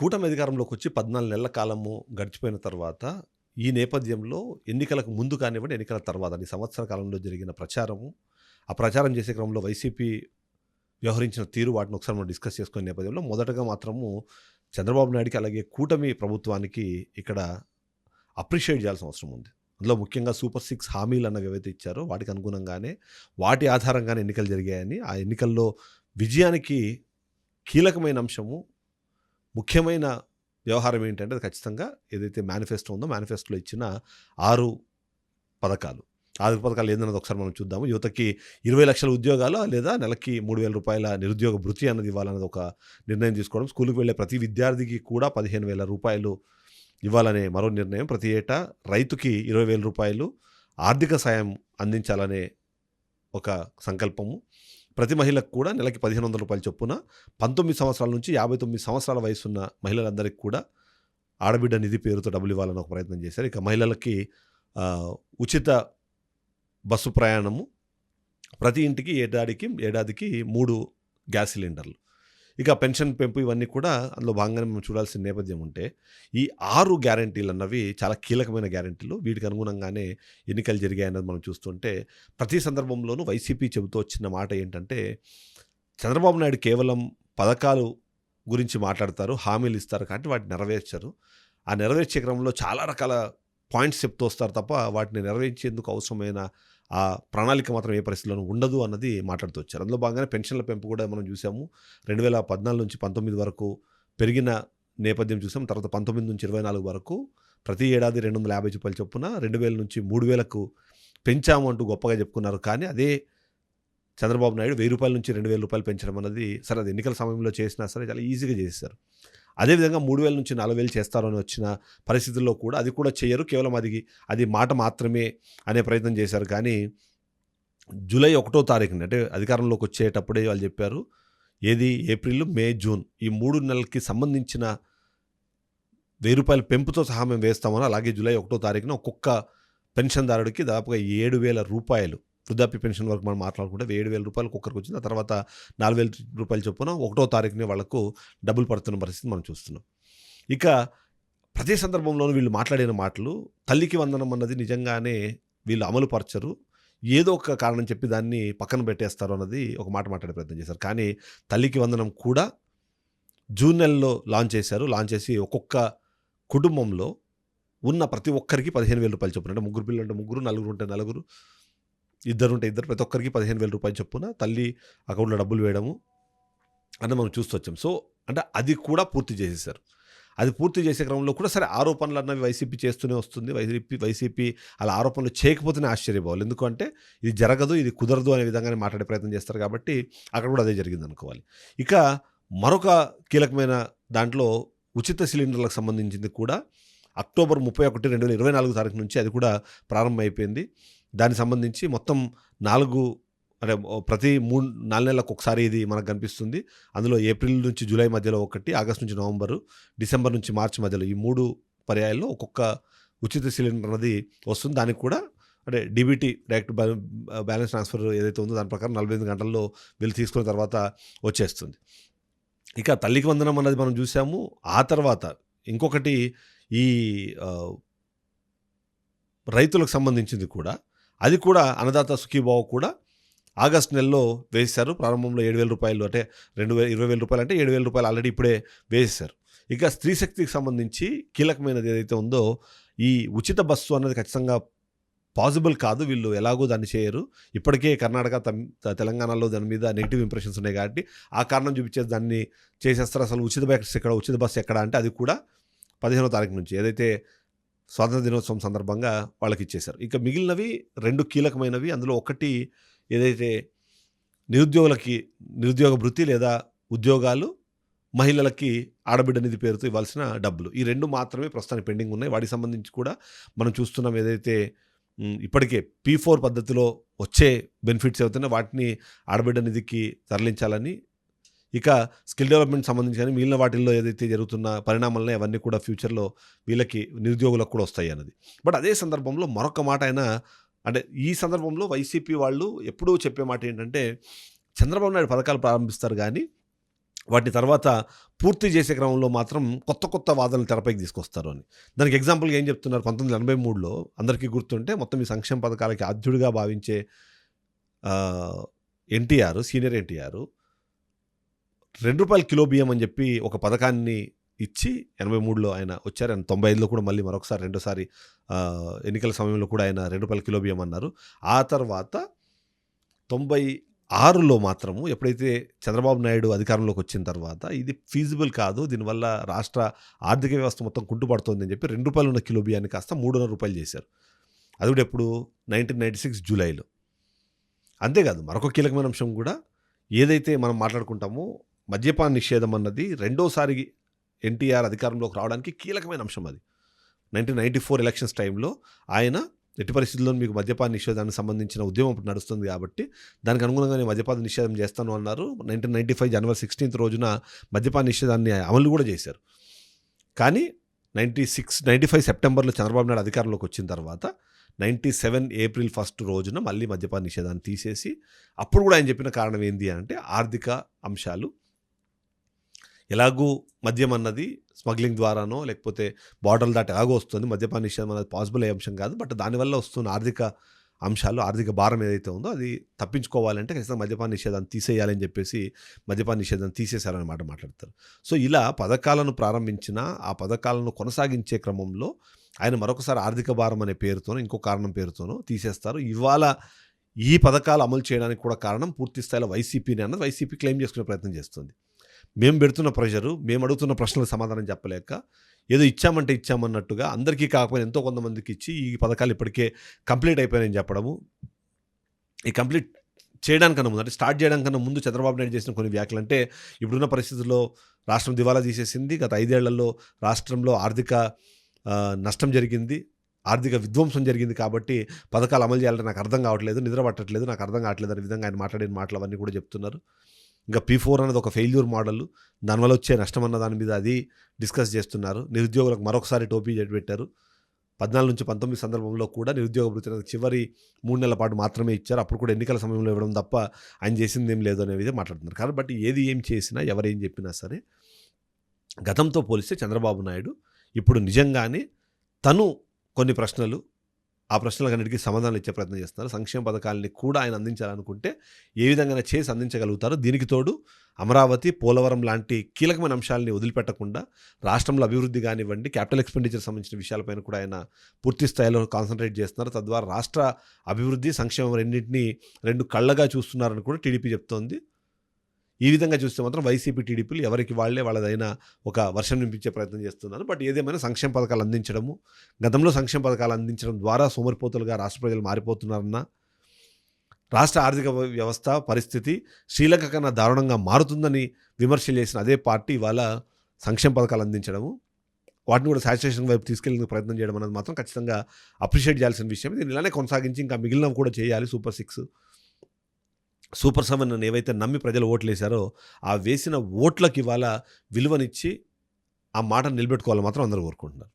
కూటమి అధికారంలోకి వచ్చి 14 నెలల కాలము గడిచిపోయిన తర్వాత, ఈ నేపథ్యంలో ఎన్నికలకు ముందు కానివ్వండి, ఎన్నికల తర్వాత ఈ సంవత్సర కాలంలో జరిగిన ప్రచారము, ఆ ప్రచారం చేసే క్రమంలో వైసీపీ వ్యవహరించిన తీరు వాటిని ఒకసారి మనం డిస్కస్ చేసుకునే నేపథ్యంలో మొదటగా మాత్రము చంద్రబాబు నాయుడుకి అలాగే కూటమి ప్రభుత్వానికి ఇక్కడ అప్రిషియేట్ చేయాల్సిన అవసరం ఉంది. అందులో ముఖ్యంగా సూపర్ 6 హామీలు అన్నవి ఏవైతే ఇచ్చారో వాటికి అనుగుణంగానే వాటి ఆధారంగానే ఎన్నికలు జరిగాయని, ఆ ఎన్నికల్లో విజయానికి కీలకమైన అంశము, ముఖ్యమైన వ్యవహారం ఏంటంటే అది ఖచ్చితంగా ఏదైతే మేనిఫెస్టో ఉందో మేనిఫెస్టోలో ఇచ్చిన 6 పథకాలు. 6 పథకాలు ఏందన్నది ఒకసారి మనం చూద్దాము. యువతకి 20,00,000 ఉద్యోగాలు లేదా నెలకి రూ. 3,000 నిరుద్యోగ భృతి అన్నది ఇవ్వాలన్నది ఒక నిర్ణయం తీసుకోవడం. స్కూలుకి వెళ్ళే ప్రతి విద్యార్థికి కూడా రూ. 15,000 ఇవ్వాలనే మరో నిర్ణయం. ప్రతి ఏటా రైతుకి రూ. 20,000 ఆర్థిక సాయం అందించాలనే ఒక సంకల్పము. ప్రతి మహిళకు కూడా నెలకి రూ. 1,500 చొప్పున 19 సంవత్సరాల నుంచి 59 సంవత్సరాల వయసున్న మహిళలందరికీ కూడా ఆడబిడ్డ నిధి పేరుతో డబ్బులు ఇవ్వాలని ఒక ప్రయత్నం చేశారు. ఇక మహిళలకి ఉచిత బస్సు ప్రయాణము, ప్రతి ఇంటికి ఏడాదికి 3 గ్యాస్ సిలిండర్లు, ఇక పెన్షన్ పెంపు, ఇవన్నీ కూడా అందులో భాగంగానే మనం చూడాల్సిన నేపథ్యం ఉంటే, ఈ 6 గ్యారంటీలు అన్నవి చాలా కీలకమైన గ్యారంటీలు. వీటికి అనుగుణంగానే ఎన్నికలు జరిగాయన్నది మనం చూస్తుంటే, ప్రతి సందర్భంలోనూ వైసీపీ చెబుతూ వచ్చిన మాట ఏంటంటే, చంద్రబాబు నాయుడు కేవలం పథకాలు గురించి మాట్లాడతారు, హామీలు ఇస్తారు కాబట్టి వాటిని నెరవేర్చరు. ఆ నెరవేర్చే క్రమంలో చాలా రకాల పాయింట్స్ చెప్తూ వస్తారు తప్ప వాటిని నెరవేర్చేందుకు అవసరమైన ఆ ప్రణాళిక మాత్రం ఏ పరిస్థితుల్లోనూ ఉండదు అన్నది మాట్లాడుతూ వచ్చారు. అందులో భాగంగానే పెన్షన్ల పెంపు కూడా మనం చూసాము. 2014 నుంచి 19 వరకు పెరిగిన నేపథ్యం చూసాం. తర్వాత 19 నుంచి 24 వరకు ప్రతి ఏడాది రూ. 250 చొప్పున 2,000 నుంచి 3,000కు పెంచాము అంటూ గొప్పగా చెప్పుకున్నారు. కానీ అదే చంద్రబాబు నాయుడు రూ. 1,000 నుంచి రూ. 2,000 పెంచడం అన్నది, సరే అది ఎన్నికల సమయంలో చేసినా సరే చాలా ఈజీగా చేసేశారు. అదేవిధంగా 3,000 నుంచి 4,000 చేస్తారని వచ్చిన పరిస్థితుల్లో కూడా అది కూడా చేయరు. కేవలం అది మాట మాత్రమే అనే ప్రయత్నం చేశారు. కానీ జూలై 1వ తారీఖున అంటే అధికారంలోకి వచ్చేటప్పుడే వాళ్ళు చెప్పారు, ఏది ఏప్రిల్, మే, జూన్ ఈ 3 నెలలకి సంబంధించిన రూ. 1,000 పెంపుతో సహా మేము వేస్తామని. అలాగే జూలై 1వ తారీఖున ఒక్కొక్క పెన్షన్దారుడికి దాదాపుగా రూ. 7,000 వృద్ధాప్య పెన్షన్ వరకు మనం మాట్లాడుకుంటే రూ. 7,000 ఒక్కొక్కరికి వచ్చింది. ఆ తర్వాత రూ. 4,000 చొప్పున 1వ తారీఖునే వాళ్లకు డబ్బులు పడుతున్న పరిస్థితి మనం చూస్తున్నాం. ఇక ప్రతి సందర్భంలోనూ వీళ్ళు మాట్లాడిన మాటలు, తల్లికి వందనం అన్నది నిజంగానే వీళ్ళు అమలు పరచరు, ఏదో ఒక కారణం చెప్పి దాన్ని పక్కన పెట్టేస్తారు అన్నది ఒక మాట మాట్లాడే ప్రయత్నం చేశారు. కానీ తల్లికి వందనం కూడా జూన్ నెలలో లాంచ్ చేశారు. లాంచ్ చేసి ఒక్కొక్క కుటుంబంలో ఉన్న ప్రతి ఒక్కరికి రూ. 15,000 చొప్పున, అంటే 3 పిల్లలు ఉంటే 3, 4 ఉంటే 4, 2 ఉంటే 2, ప్రతి ఒక్కరికి రూ. 15,000 చొప్పున తల్లి అకౌంట్లో డబ్బులు వేయడము అని మనం చూస్తూ వచ్చాం. సో అంటే అది కూడా పూర్తి చేసేసారు. అది పూర్తి చేసే క్రమంలో కూడా సరే ఆరోపణలు అన్నవి వైసీపీ చేస్తూనే వస్తుంది. వైసీపీ అలా ఆరోపణలు చేయకపోతేనే ఆశ్చర్యపోవాలి. ఎందుకంటే ఇది జరగదు, ఇది కుదరదు అనే విధంగానే మాట్లాడే ప్రయత్నం చేస్తారు కాబట్టి అక్కడ కూడా అదే జరిగింది అనుకోవాలి. ఇక మరొక కీలకమైన దాంట్లో ఉచిత సిలిండర్లకు సంబంధించింది కూడా అక్టోబర్ 31, 2024 తారీఖు నుంచి అది కూడా ప్రారంభమైపోయింది. దానికి సంబంధించి మొత్తం 4 అంటే ప్రతి 4 నెలలకు ఒకసారి ఇది మనకు కనిపిస్తుంది. అందులో ఏప్రిల్ నుంచి జూలై మధ్యలో ఒకటి, ఆగస్టు నుంచి నవంబరు, డిసెంబర్ నుంచి మార్చి మధ్యలో ఈ 3 పర్యాయాల్లో ఒక్కొక్క ఉచిత సిలిండర్ అన్నది వస్తుంది. దానికి కూడా అంటే డీబీటీ డైరెక్ట్ బ్యాలెన్స్ ట్రాన్స్ఫర్ ఏదైతే ఉందో దాని ప్రకారం 48 గంటల్లో వీళ్ళు తీసుకున్న తర్వాత వచ్చేస్తుంది. ఇక తల్లికి వందనం అన్నది మనం చూసాము. ఆ తర్వాత ఇంకొకటి ఈ రైతులకు సంబంధించింది కూడా, అది కూడా అన్నదాత సుఖీభావ కూడా ఆగస్టు నెలలో వేశారు. ప్రారంభంలో రూ. 7,000 అంటే రూ. 20,000 అంటే రూ. 7,000 ఆల్రెడీ ఇప్పుడే వేసేశారు. ఇక స్త్రీ శక్తికి సంబంధించి కీలకమైనది ఏదైతే ఉందో, ఈ ఉచిత బస్సు అన్నది ఖచ్చితంగా పాసిబుల్ కాదు, వీళ్ళు ఎలాగో దాన్ని చేయరు. ఇప్పటికే కర్ణాటక, తెలంగాణలో దాని మీద నెగిటివ్ ఇంప్రెషన్స్ ఉన్నాయి కాబట్టి ఆ కారణం చూపించేది దాన్ని చేసేస్తారు. అసలు ఉచిత బస్సు ఎక్కడ అంటే అది కూడా 15వ తారీఖు నుంచి ఏదైతే స్వాతంత్ర దినోత్సవం సందర్భంగా వాళ్ళకి ఇచ్చేశారు. ఇక మిగిలినవి 2 కీలకమైనవి. అందులో ఒకటి ఏదైతే నిరుద్యోగ భృతి లేదా ఉద్యోగాలు, మహిళలకి ఆడబిడ్డ నిధి పేరుతో ఇవ్వాల్సిన డబ్బులు, ఈ 2 మాత్రమే ప్రస్తుతానికి పెండింగ్ ఉన్నాయి. వాటికి సంబంధించి కూడా మనం చూస్తున్నాం ఏదైతే ఇప్పటికే P4 పద్ధతిలో వచ్చే బెనిఫిట్స్ అవుతున్నాయో వాటిని ఆడబిడ్డ నిధికి తరలించాలని, ఇక స్కిల్ డెవలప్మెంట్ సంబంధించి కానీ మిగిలిన వాటిల్లో ఏదైతే జరుగుతున్న పరిణామాలనే అవన్నీ కూడా ఫ్యూచర్లో వీళ్ళకి నిరుద్యోగులకు కూడా వస్తాయి అన్నది. బట్ అదే సందర్భంలో మరొక మాట అయినా, అంటే ఈ సందర్భంలో వైసీపీ వాళ్ళు ఎప్పుడూ చెప్పే మాట ఏంటంటే, చంద్రబాబు నాయుడు పథకాలు ప్రారంభిస్తారు కానీ వాటి తర్వాత పూర్తి చేసే క్రమంలో మాత్రం కొత్త కొత్త వాదనలు తెరపైకి తీసుకొస్తారు అని. దానికి ఎగ్జాంపుల్‌గా ఏం చెప్తున్నారు 1983లో అందరికీ గుర్తుంటే మొత్తం ఈ సంక్షేమ పథకాలకి ఆద్యుడిగా భావించే ఆహ్, ఎన్టీఆర్, సీనియర్ ఎన్టీఆర్ ₹2 కిలో బియ్యం అని చెప్పి ఒక పథకాన్ని ఇచ్చి 83లో ఆయన వచ్చారు. ఆయన 95లో కూడా మళ్ళీ మరొకసారి రెండోసారి ఎన్నికల సమయంలో కూడా ఆయన ₹2 కిలో బియ్యం అన్నారు. ఆ తర్వాత 96లో మాత్రము ఎప్పుడైతే చంద్రబాబు నాయుడు అధికారంలోకి వచ్చిన తర్వాత ఇది ఫీజిబుల్ కాదు. దీనివల్ల రాష్ట్ర ఆర్థిక వ్యవస్థ మొత్తం కుంటుపడుతోందని చెప్పి ₹2 ఉన్న కిలో బియ్యాన్ని కాస్త ₹3.5 చేశారు. అది కూడా ఎప్పుడు 1996 జూలైలో. అంతేకాదు మరొక కీలకమైన అంశం కూడా ఏదైతే మనం మాట్లాడుకుంటామో మద్యపాన నిషేధం అన్నది రెండోసారి ఎన్టీఆర్ అధికారంలోకి రావడానికి కీలకమైన అంశం అది. 1994 ఎలక్షన్స్ టైంలో ఆయన ఎట్టి పరిస్థితుల్లో మీకు మద్యపాన నిషేధానికి సంబంధించిన ఉద్యమం ఇప్పుడు నడుస్తుంది కాబట్టి దానికి అనుగుణంగానే మద్యపాన నిషేధం చేస్తాను అన్నారు. 1995 జనవరి 16 రోజున మద్యపాన నిషేధాన్ని అమలు కూడా చేశారు. కానీ 95 సెప్టెంబర్లో చంద్రబాబు నాయుడు అధికారంలోకి వచ్చిన తర్వాత 97 ఏప్రిల్ 1 రోజున మళ్ళీ మద్యపాన నిషేధాన్ని తీసేసి అప్పుడు కూడా ఆయన చెప్పిన కారణం ఏంది అంటే ఆర్థిక అంశాలు. ఎలాగూ మద్యం అన్నది స్మగ్లింగ్ ద్వారానో లేకపోతే బార్డర్లు దాటి ఎలాగో వస్తుంది. మద్యపాన నిషేధం అనేది పాసిబుల్ అయ్యే అంశం కాదు. బట్ దానివల్ల వస్తున్న ఆర్థిక అంశాలు, ఆర్థిక భారం ఏదైతే ఉందో అది తప్పించుకోవాలంటే ఖచ్చితంగా మద్యపాన నిషేధాన్ని తీసేయాలని చెప్పేసి మద్యపాన నిషేధాన్ని తీసేశారన్నమాట మాట్లాడతారు. సో ఇలా పథకాలను ప్రారంభించిన ఆ పథకాలను కొనసాగించే క్రమంలో ఆయన మరొకసారి ఆర్థిక భారం అనే పేరుతోనో ఇంకో కారణం పేరుతోనో తీసేస్తారు. ఇవాళ ఈ పథకాలు అమలు చేయడానికి కూడా కారణం పూర్తి స్థాయిలో వైసీపీని అన్నది వైసీపీ క్లెయిమ్ చేసుకునే ప్రయత్నం చేస్తుంది. మేము పెడుతున్న ప్రెషరు, మేము అడుగుతున్న ప్రశ్నలకు సమాధానం చెప్పలేక ఏదో ఇచ్చామంటే ఇచ్చామన్నట్టుగా అందరికీ కాకపోయినా ఎంతో కొంతమందికి ఇచ్చి ఈ పథకాలు ఇప్పటికే కంప్లీట్ అయిపోయాయని చెప్పడము. ఈ కంప్లీట్ చేయడానికన్నా ముందు అంటే స్టార్ట్ చేయడానికన్నా ముందు చంద్రబాబు నాయుడు చేసిన కొన్ని వ్యాఖ్యలు అంటే ఇప్పుడున్న పరిస్థితుల్లో రాష్ట్రం దివాలా తీసేసింది. గత 5 ఏళ్లలో రాష్ట్రంలో ఆర్థిక నష్టం జరిగింది, ఆర్థిక విధ్వంసం జరిగింది కాబట్టి పథకాలు అమలు చేయాలంటే నాకు అర్థం కావట్లేదు, నిద్ర పట్టట్లేదు, నాకు అర్థం కావట్లేదు అనే విధంగా ఆయన మాట్లాడిన మాటలు అవన్నీ కూడా చెప్తున్నారు. ఇంకా P4 అనేది ఒక ఫెయిల్యూర్ మోడల్, దానివల్ల వచ్చే నష్టం అన్న దాని మీద అది డిస్కస్ చేస్తున్నారు. నిరుద్యోగులకు మరొకసారి టోపీ పెట్టారు. 14 నుంచి 19 సందర్భంలో కూడా నిరుద్యోగ భృతి అనేది చివరి 3 నెలల పాటు మాత్రమే ఇచ్చారు. అప్పుడు కూడా ఎన్నికల సమయంలో ఇవ్వడం తప్ప ఆయన చేసింది ఏం లేదు అనే విధంగా మాట్లాడుతున్నారు. కాబట్టి ఏది ఏం చేసినా ఎవరేం చెప్పినా సరే గతంతో పోలిస్తే చంద్రబాబు నాయుడు ఇప్పుడు నిజంగానే తను కొన్ని ప్రశ్నలు, ఆ ప్రశ్నలన్నిటికీ సమాధానాలు ఇచ్చే ప్రయత్నం చేస్తున్నారు. సంక్షేమ పథకాలని కూడా ఆయన అందించాలనుకుంటే ఏ విధంగా చేసి అందించగలుగుతారు. దీనికి తోడు అమరావతి, పోలవరం లాంటి కీలకమైన అంశాలని వదిలిపెట్టకుండా రాష్ట్రంలో అభివృద్ధి కానివ్వండి, క్యాపిటల్ ఎక్స్పెండిచర్ సంబంధించిన విషయాలపైన కూడా ఆయన పూర్తి స్థాయిలో కాన్సన్ట్రేట్ చేస్తున్నారు. తద్వారా రాష్ట్ర అభివృద్ధి, సంక్షేమం రెండింటినీ రెండు కళ్ళగా చూస్తున్నారని కూడా టీడీపీ చెప్తోంది. ఈ విధంగా చూస్తే మాత్రం వైసీపీ, టీడీపీలు ఎవరికి వాళ్ళే వాళ్ళదైన ఒక వర్షన్ నింపించే ప్రయత్నం చేస్తున్నారు. బట్ ఏదేమైనా సంక్షేమ పథకాలు అందించడము, గతంలో సంక్షేమ పథకాలు అందించడం ద్వారా సోమరిపోతులుగా రాష్ట్ర ప్రజలు మారిపోతున్నారన్న, రాష్ట్ర ఆర్థిక వ్యవస్థ పరిస్థితి శ్రీలంక కన్నా దారుణంగా మారుతుందని విమర్శలు చేసిన అదే పార్టీ ఇవాళ సంక్షేమ పథకాలు అందించడము, వాటిని కూడా సాచురేషన్ వైపు తీసుకెళ్ళే ప్రయత్నం చేయడం అనేది మాత్రం ఖచ్చితంగా అప్రిషియేట్ చేయాల్సిన విషయం. దీన్ని ఇలానే కొనసాగించి ఇంకా మిగిలినవి కూడా చేయాలి. సూపర్ 6, సూపర్ 7 అని ఏవైతే నమ్మి ప్రజలు ఓట్లు వేశారో ఆ వేసిన ఓట్లకి ఇవాళ విలువనిచ్చి ఆ మాటను నిలబెట్టుకోవాలని మాత్రం అందరూ కోరుకుంటున్నారు.